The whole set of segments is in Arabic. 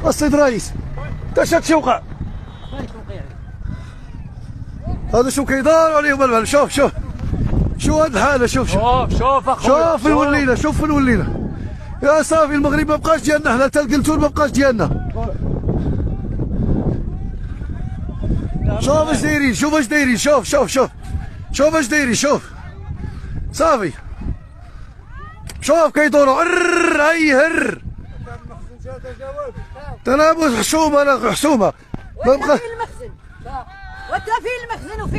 السيد رئيس تا شي وقع. هذا شو كيداروا عليهم البال. شوف شوف شو هاد الحاله. شوف شوف شوف اخويا شوف فين ولينا. شوف فين ولينا يا صافي. المغرب ما بقاش ديالنا حنا حتى القلتون ما بقاش ديالنا. شوف اش دايرين. شوف اش دايرين. شوف شوف شوف شوف اش دايرين. شوف صافي شوف كيدوروا هاي هر تنابز حشومه. انا حشومه ما بقى في المخزن وانت في المخزن وفي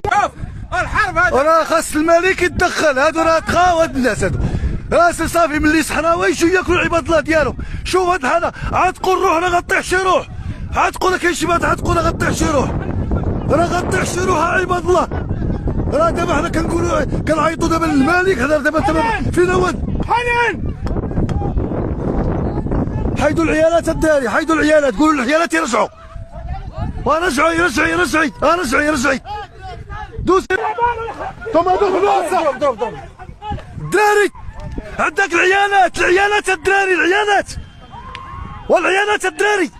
شوف الحرب هذا. راه خاص الملك يتدخل. هادو راه تخاوت الناس. هادو راسي صافي ملي صحراوي شو ياكلوا العباد الله ديالهم. شوف هاد الحاله. عتقوا الروح راه غطيح شي روح. عتقوا راه كاين شي بات. عتقوا راه غطيح شي روح. راه غطيح شي روح عباد الله. راه دابا حنا كنقولوا كنعيطوا دابا للملك. حنا دابا فينا واد. حنان حيدوا العيالات الداري. حيدوا العيالات. قولوا للعيالات يرجعوا. ورجعي رجعي رجعي رجعي رجعي. دوز ثم الدراري. عندك العيالات. العيالات الدراري. العيالات والعيالات الدراري.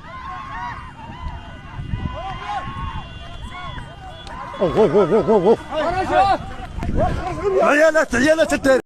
عيالات الدراري.